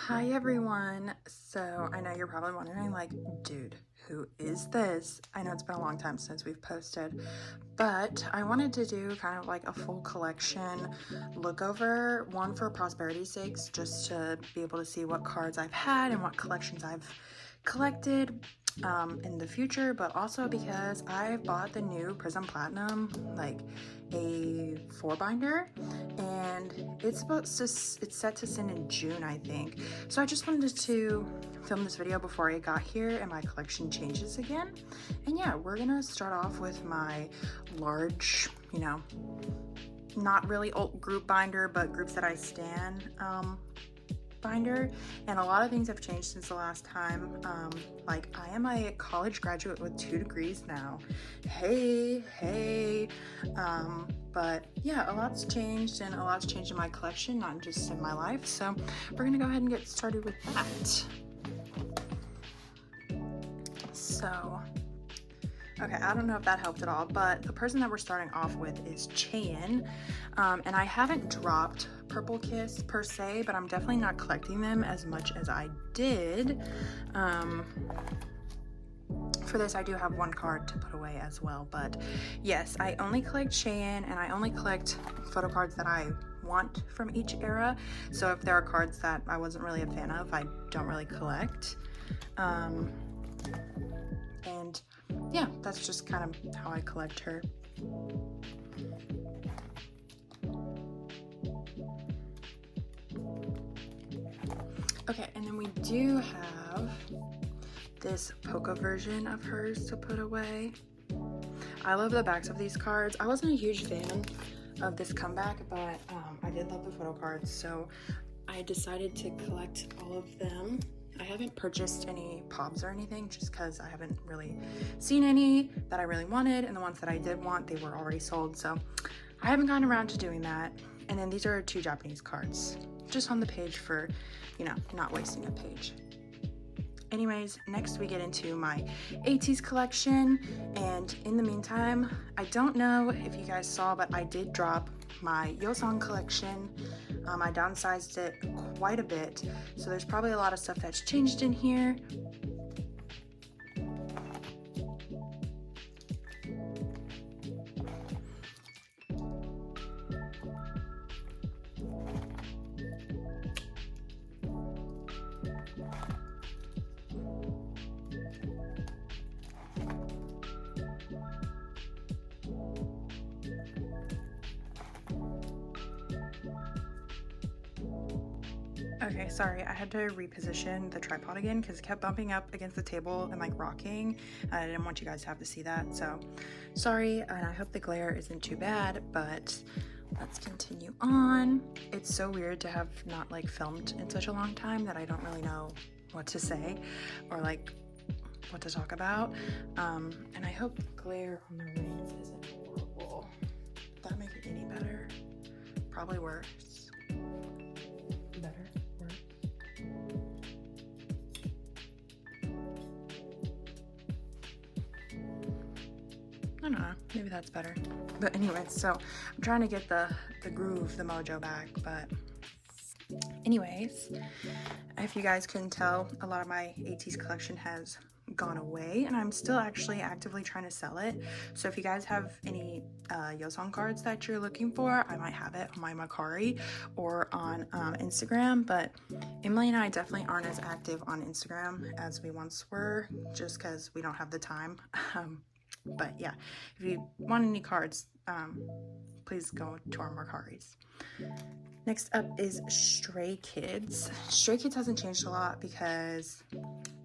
Hi everyone. So I know you're probably wondering, like, dude, who is this? I know it's been a long time since we've posted, but I wanted to do kind of like a full collection look over, one for prosperity's sakes, just to be able to see what cards I've had and what collections I've collected in the future, but also because I bought the new Prism Platinum, like a 4-binder, and it's set to send in June, I think. So I just wanted to film this video before I got here and my collection changes again. And yeah, we're gonna start off with my large, not really old group binder, but groups that I stan binder. And a lot of things have changed since the last time. Like, I am a college graduate with 2 degrees now. Hey. But yeah, a lot's changed, and a lot's changed in my collection, not just in my life. So we're gonna go ahead and get started with that. So okay, I don't know if that helped at all, but the person that we're starting off with is Cheyenne. And I haven't dropped Purple Kiss per se, but I'm definitely not collecting them as much as I did. For this, I do have one card to put away as well, but yes, I only collect Cheyenne, and I only collect photo cards that I want from each era. So if there are cards that I wasn't really a fan of, I don't really collect. And yeah, that's just kind of how I collect her. Okay, and then we do have this polka version of hers to put away. I love the backs of these cards. I wasn't a huge fan of this comeback, but I did love the photo cards, so I decided to collect all of them. I haven't purchased any pops or anything just because I haven't really seen any that I really wanted, and the ones that I did want, they were already sold, so I haven't gotten around to doing that. And then these are 2 Japanese cards just on the page for, not wasting a page. Anyways, next we get into my 80s collection, and in the meantime, I don't know if you guys saw, but I did drop my Yeosang collection. I downsized it quite a bit, so there's probably a lot of stuff that's changed in here. Okay, sorry, I had to reposition the tripod again because it kept bumping up against the table and like rocking. I didn't want you guys to have to see that, so sorry, and I hope the glare isn't too bad, but let's continue on. It's so weird to have not like filmed in such a long time that I don't really know what to say or like what to talk about. And I hope the glare on the rings isn't horrible. Would that make it any better? Probably worse. Better? Worse? I don't know, maybe that's better. But anyway, so I'm trying to get the groove, the mojo back, but anyways, if you guys couldn't tell, a lot of my 80s collection has gone away, and I'm still actually actively trying to sell it. So if you guys have any Yeosang cards that you're looking for, I might have it on my Mercari or on Instagram, but Emily and I definitely aren't as active on Instagram as we once were, just because we don't have the time. But yeah, if you want any cards, please go to our Mercaris. Next up is Stray Kids. Stray Kids hasn't changed a lot because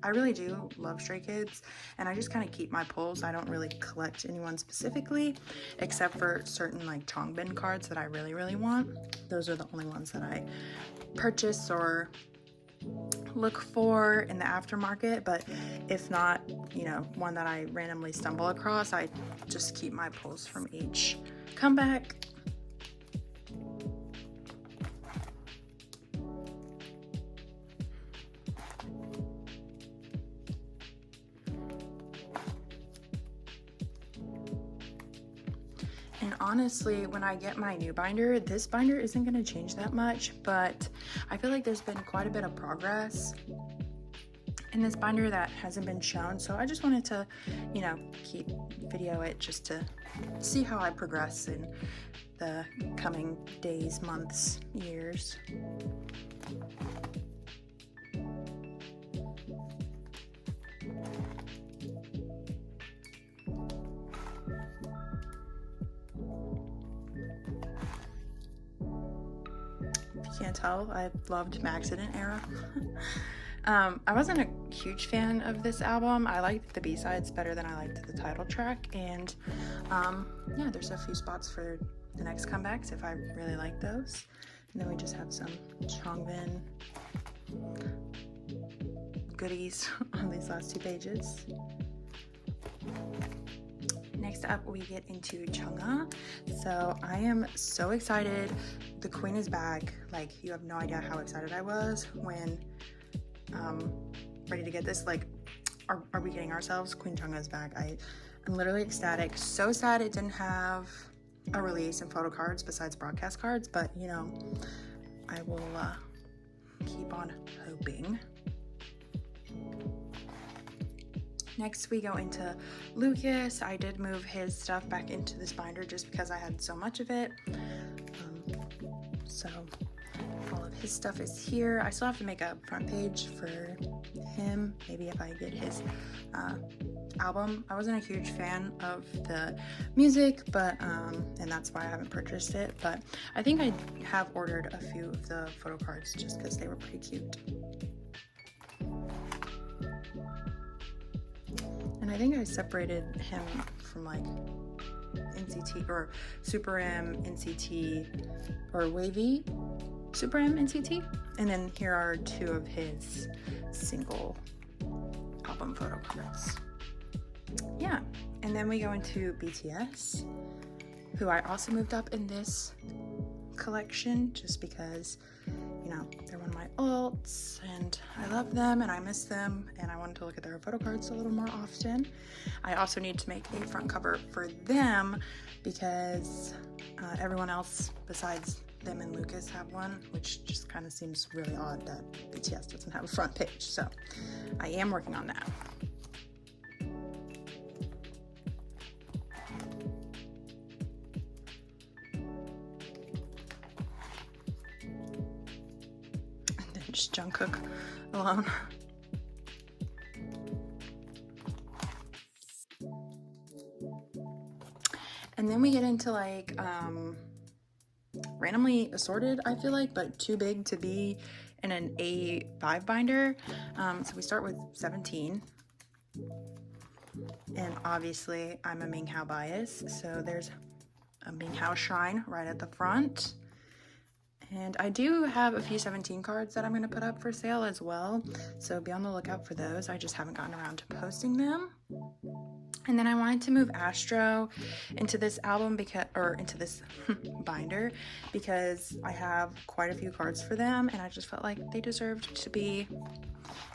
I really do love Stray Kids, and I just kind of keep my pulls. I don't really collect anyone specifically, except for certain like Changbin cards that I really want. Those are the only ones that I purchase or look for in the aftermarket, but if not, one that I randomly stumble across, I just keep my pulls from each comeback. And honestly, when I get my new binder, this binder isn't going to change that much, but I feel like there's been quite a bit of progress in this binder that hasn't been shown, so I just wanted to, you know, keep video it just to see how I progress in the coming days, months, years. If you can't tell, I loved Maxident Era. I wasn't a huge fan of this album. I liked the B-sides better than I liked the title track, and yeah, there's a few spots for the next comebacks if I really like those. And then we just have some Changbin goodies on these last 2 pages. Next up, we get into Chungha. So I am so excited. The queen is back. Like, you have no idea how excited I was when ready to get this. Like, are we kidding ourselves? Queen Chungha is back. I'm literally ecstatic. So sad it didn't have a release and photo cards besides broadcast cards, but you know, I will keep on hoping. Next we go into Lucas. I did move his stuff back into this binder just because I had so much of it. So all of his stuff is here. I still have to make a front page for him, maybe if I get his album. I wasn't a huge fan of the music, but and that's why I haven't purchased it, but I think I have ordered a few of the photo cards just because they were pretty cute. And I think I separated him from like NCT or Super M, NCT, or Wavy, Super M, NCT. And then here are 2 of his single album photo cards. Yeah, and then we go into BTS, who I also moved up in this collection just because, you know, they're one of my ults and I love them and I miss them and I wanted to look at their photo cards a little more often. I also need to make a front cover for them because everyone else besides them and Lucas have one, which just kind of seems really odd that BTS doesn't have a front page. So I am working on that. Just Jungkook alone. And then we get into like randomly assorted, I feel like, but too big to be in an A5 binder. So we start with 17. And obviously I'm a Minghao bias, so there's a Minghao shrine right at the front. And I do have a few 17 cards that I'm going to put up for sale as well, so be on the lookout for those. I just haven't gotten around to posting them. And then I wanted to move Astro into this album into this binder because I have quite a few cards for them and I just felt like they deserved to be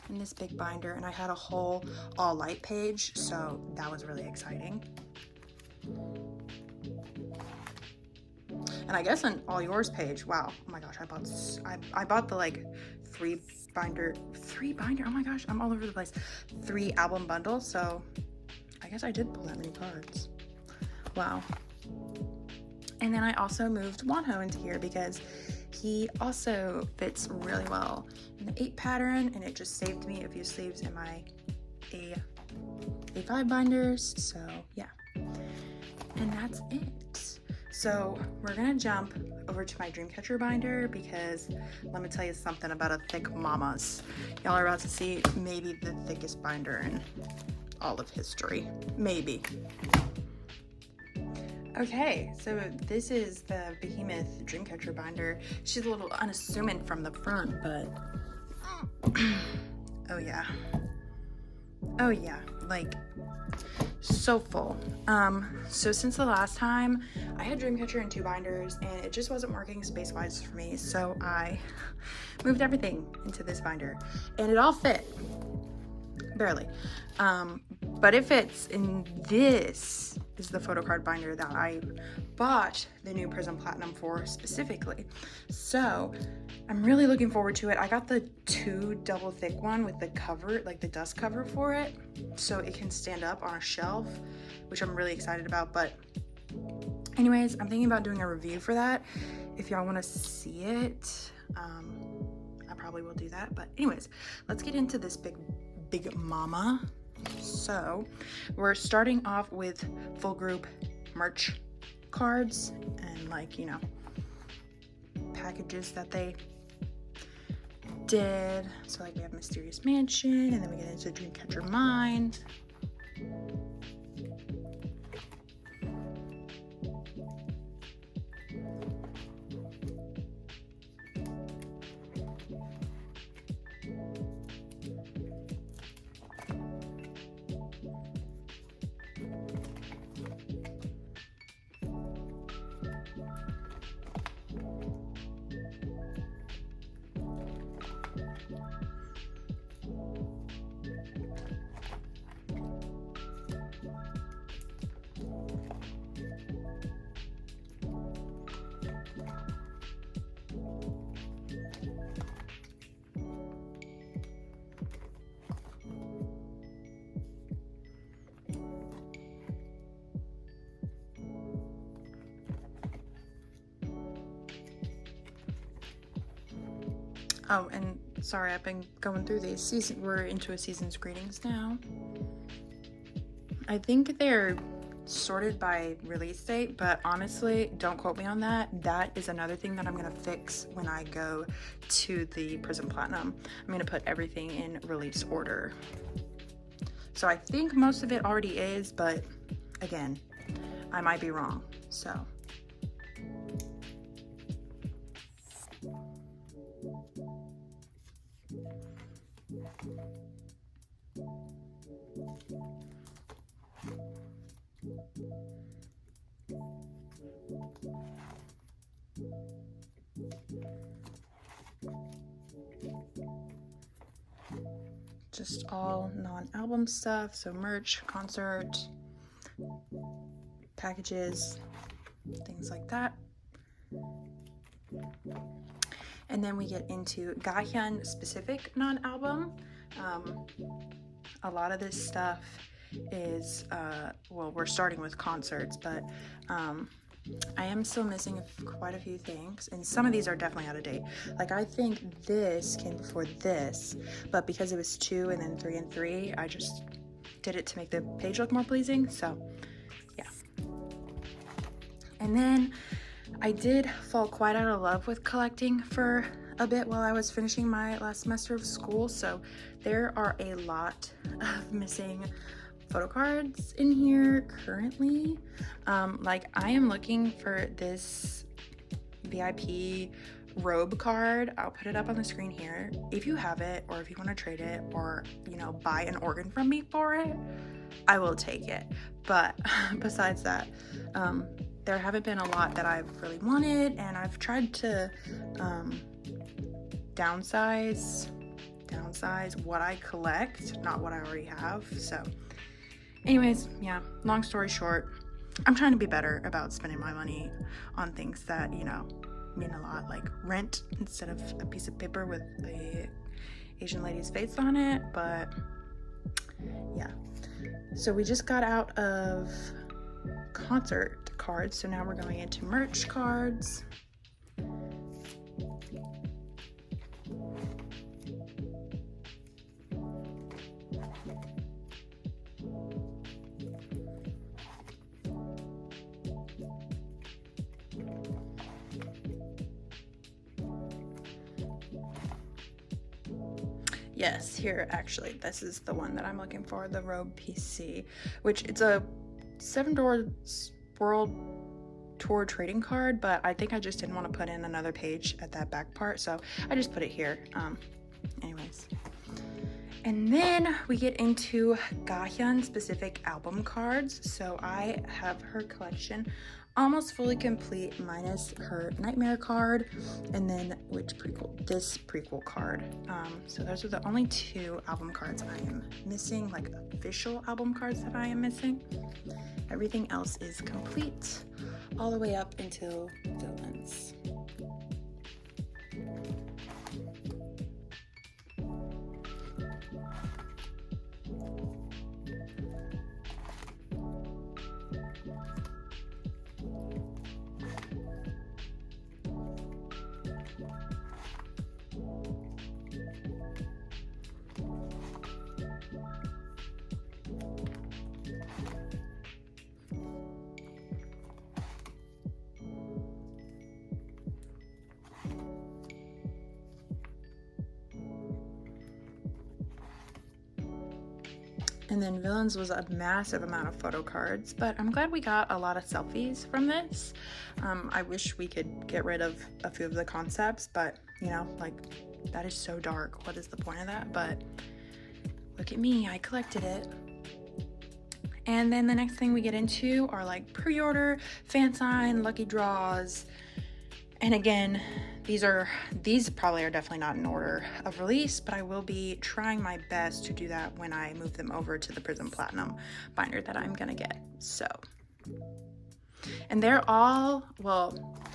in this big binder. And I had a whole all light page, so that was really exciting. And I guess on all yours page, wow, oh my gosh, I bought the like 3 binder, oh my gosh, I'm all over the place, 3 album bundle, so I guess I did pull that many cards. Wow. And then I also moved Wonho into here because he also fits really well in the 8 pattern, and it just saved me a few sleeves in my A5 binders, so yeah. And that's it. So we're gonna jump over to my Dreamcatcher binder because let me tell you something about a thick mamas. Y'all are about to see maybe the thickest binder in all of history, maybe. Okay, so this is the Behemoth Dreamcatcher binder. She's a little unassuming from the front, but oh yeah, like so full. So since the last time, I had Dreamcatcher in 2 binders and it just wasn't working space-wise for me, so I moved everything into this binder and it all fit, barely, but it fits in this is the photo card binder that I bought the new Prism Platinum for specifically. So I'm really looking forward to it. I got the 2 double thick one with the cover, like the dust cover for it, so it can stand up on a shelf, which I'm really excited about. But anyways, I'm thinking about doing a review for that. If y'all want to see it, I probably will do that. But anyways, let's get into this big mama. So we're starting off with full group merch cards and, like, you know, packages that they did. So like we have Mysterious Mansion, and then we get into Dreamcatcher Mine. Oh, and sorry, I've been going through these. We're into a season's greetings now. I think they're sorted by release date, but honestly, don't quote me on that. That is another thing that I'm gonna fix when I go to the Prism Platinum. I'm gonna put everything in release order. So I think most of it already is, but again, I might be wrong, so. Just all non-album stuff, so merch, concert, packages, things like that. And then we get into Gahyun specific non-album. A lot of this stuff is, well, we're starting with concerts, but I am still missing quite a few things, and some of these are definitely out of date. Like, I think this came before this, but because it was 2 and then 3 and 3, I just did it to make the page look more pleasing, so yeah. And then I did fall quite out of love with collecting for a bit while I was finishing my last semester of school, so there are a lot of missing photo cards in here currently. Like, I am looking for this VIP robe card. I'll put it up on the screen here. If you have it, or if you want to trade it, or, you know, buy an organ from me for it, I will take it. But besides that, there haven't been a lot that I've really wanted, and I've tried to downsize what I collect, not what I already have. So anyways, yeah, long story short, I'm trying to be better about spending my money on things that, you know, mean a lot, like rent instead of a piece of paper with a Asian lady's face on it. But yeah, so we just got out of concert cards, so now we're going into merch cards. Yes, here, actually, this is the one that I'm looking for, the Robe PC, which it's a 7 Doors World Tour trading card, but I think I just didn't want to put in another page at that back part, so I just put it here. Anyways. And then we get into Gahyun specific album cards. So I have her collection almost fully complete, minus her Nightmare card, and then, which prequel, this prequel card. So those are the only 2 album cards I am missing, like official album cards that I am missing. Everything else is complete all the way up until Villains. And then Villains was a massive amount of photo cards, but I'm glad we got a lot of selfies from this. I wish we could get rid of a few of the concepts, but you know, like, that is so dark. What is the point of that? But look at me, I collected it. And then the next thing we get into are like pre-order, fan sign, lucky draws. And again, these probably are definitely not in order of release, but I will be trying my best to do that when I move them over to the Prism Platinum binder that I'm gonna get. So, and they're all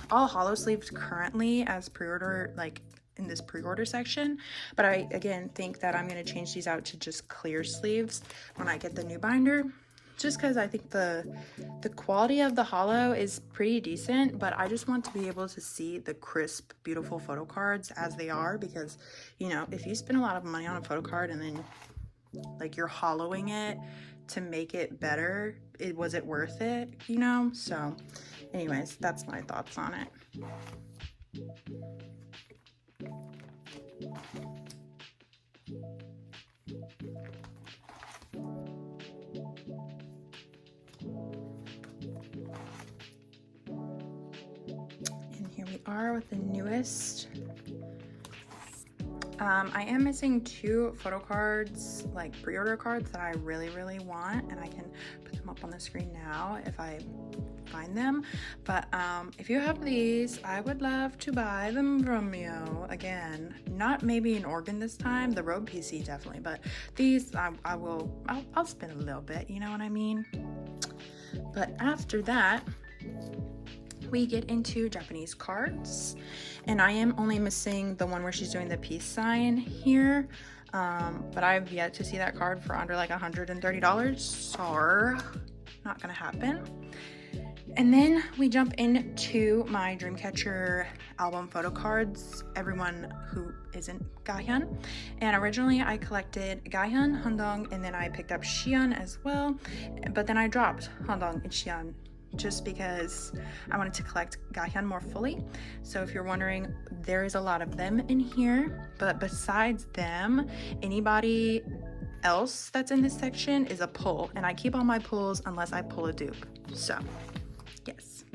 hollow sleeves currently as pre-order, like in this pre-order section, but I again think that I'm gonna change these out to just clear sleeves when I get the new binder, just because I think the quality of the hollow is pretty decent, but I just want to be able to see the crisp, beautiful photo cards as they are, because, you know, if you spend a lot of money on a photo card and then like you're hollowing it to make it better, was it worth it, you know? So anyways, that's my thoughts on it. Are with the newest. I am missing 2 photo cards, like pre-order cards that I really want, and I can put them up on the screen now if I find them. But if you have these, I would love to buy them from you. Again, not maybe an organ this time, the Road PC definitely, but these I'll spend a little bit, you know what I mean? But after that, we get into Japanese cards, and I am only missing the one where she's doing the peace sign here, but I've yet to see that card for under like $130. Sorry, not gonna happen. And then we jump into my Dreamcatcher album photo cards, everyone who isn't Gahyun. And originally I collected Gahyun, Handong, and then I picked up Xion as well, but then I dropped Handong and Xion just because I wanted to collect Gahyun more fully. So if you're wondering, there is a lot of them in here, but besides them, anybody else that's in this section is a pull, and I keep all my pulls unless I pull a dupe. So yes.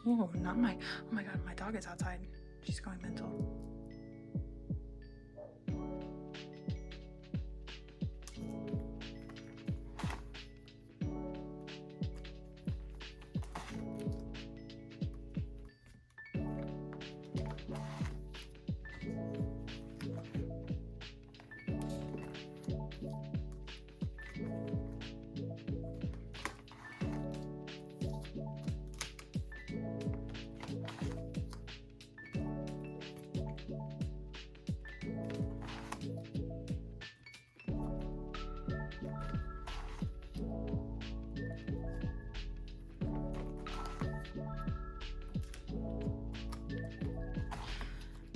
Oh, not my, oh my god, my dog is outside. She's going mental.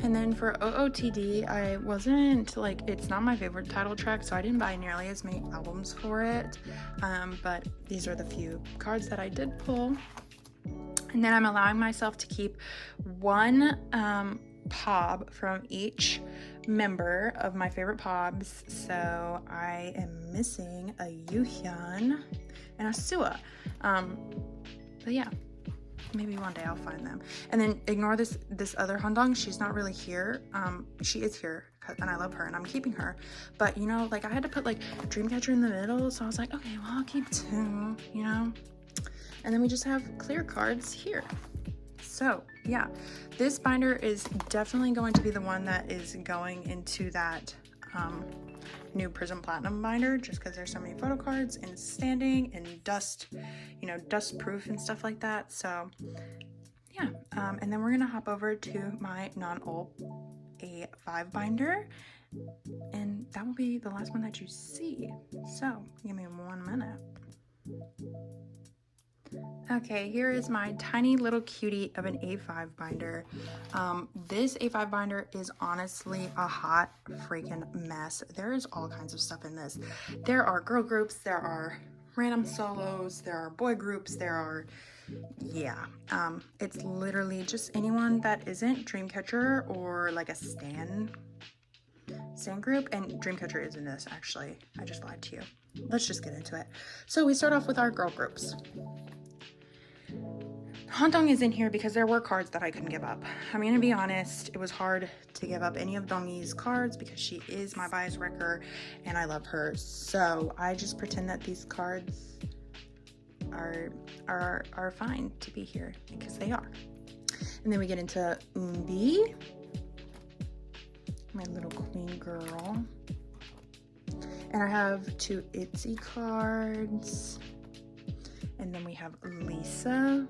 And then for OOTD, I wasn't, like, it's not my favorite title track, so I didn't buy nearly as many albums for it, but these are the few cards that I did pull. And then I'm allowing myself to keep one POB from each member of my favorite POBs, so I am missing a Yuhyun and a Sua, but yeah. Maybe one day I'll find them. And then ignore this other Handong. She's not really here. She is here, and I love her, and I'm keeping her. But, you know, like, I had to put, like, Dreamcatcher in the middle, so I was like, okay, well, I'll keep 2, you know? And then we just have clear cards here. So, yeah. This binder is definitely going to be the one that is going into that new Prism Platinum binder, just because there's so many photo cards and standing and dust, you know, dust proof and stuff like that. So yeah, and then we're gonna hop over to my non-old A5 binder, and that will be the last one that you see. So give me 1 minute. Okay, here is my tiny little cutie of an A5 binder. This A5 binder is honestly a hot freaking mess. There is all kinds of stuff in this. There are girl groups, there are random solos, there are boy groups, there are, yeah. It's literally just anyone that isn't Dreamcatcher or like a stan group, and Dreamcatcher is in this, actually. I just lied to you. Let's just get into it. So we start off with our girl groups. Handong is in here because there were cards that I couldn't give up. I'm gonna be honest, it was hard to give up any of Dongyi's cards because she is my bias wrecker and I love her. So I just pretend that these cards are fine to be here because they are. And then we get into Umbi, my little queen girl. And I have 2 Itzy cards. And then we have Lisa,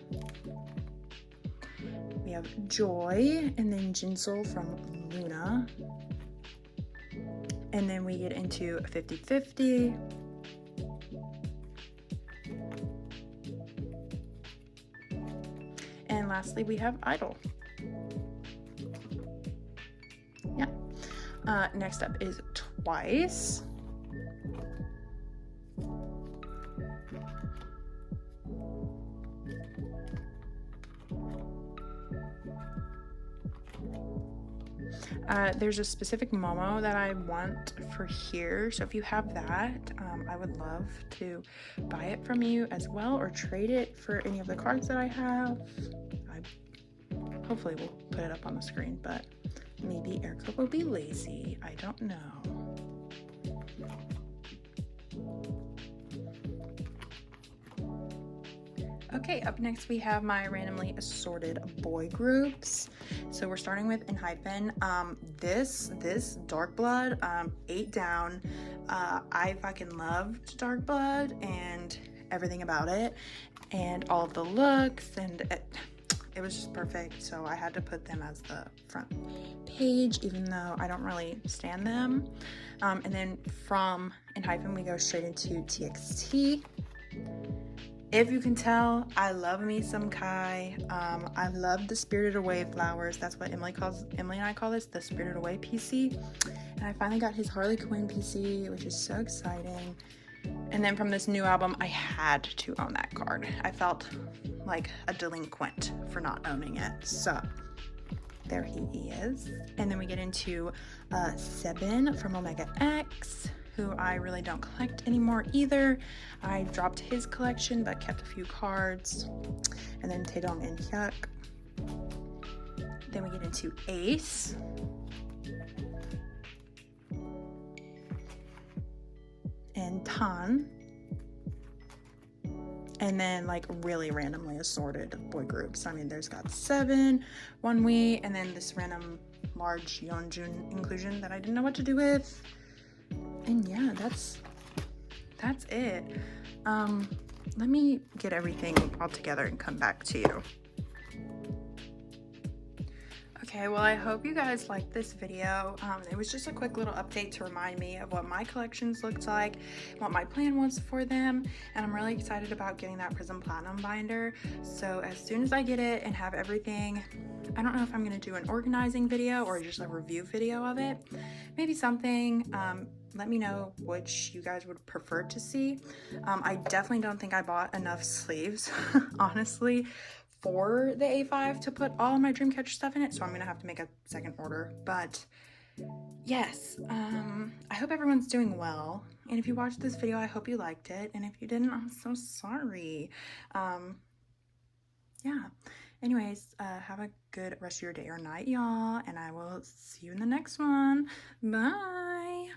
we have Joy, and then Jinsol from Luna. And then we get into 50/50. And lastly, we have Idol. Yeah. Next up is Twice. There's a specific Momo that I want for here, so if you have that, I would love to buy it from you as well, or trade it for any of the cards that I have. Hopefully we'll put it up on the screen, but maybe Erica will be lazy. I don't know. Okay, up next we have my randomly assorted boy groups. So we're starting with Enhypen. This Dark Blood, 8 down. I fucking loved Dark Blood and everything about it, and all of the looks, and it was just perfect. So I had to put them as the front page, even though I don't really stand them. And then from Enhypen we go straight into TXT. If you can tell, I love me some Kai. I love the Spirited Away flowers. That's what Emily and I call this, the Spirited Away PC. And I finally got his Harley Quinn PC, which is so exciting. And then from this new album, I had to own that card. I felt like a delinquent for not owning it. So there he is. And then we get into Sebin from Omega X, who I really don't collect anymore either. I dropped his collection but kept a few cards. And then Taedong and Hyuk. Then we get into Ace. And Tan. And then like really randomly assorted boy groups. I mean, there's got 7, Wonwi, and then this random large Yeonjun inclusion that I didn't know what to do with. And yeah, that's it. Let me get everything all together and come back to you. Okay, well, I hope you guys liked this video. It was just a quick little update to remind me of what my collections looked like, what my plan was for them, and I'm really excited about getting that Prism Platinum binder. So as soon as I get it and have everything, I don't know if I'm gonna do an organizing video or just a review video of it. Maybe something. Let me know which you guys would prefer to see. I definitely don't think I bought enough sleeves, honestly, for the A5 to put all of my Dreamcatcher stuff in it, so I'm gonna have to make a second order. But yes, I hope everyone's doing well, and if you watched this video, I hope you liked it, and if you didn't, I'm so sorry. yeah. Anyways, have a good rest of your day or night, y'all, and I will see you in the next one. Bye.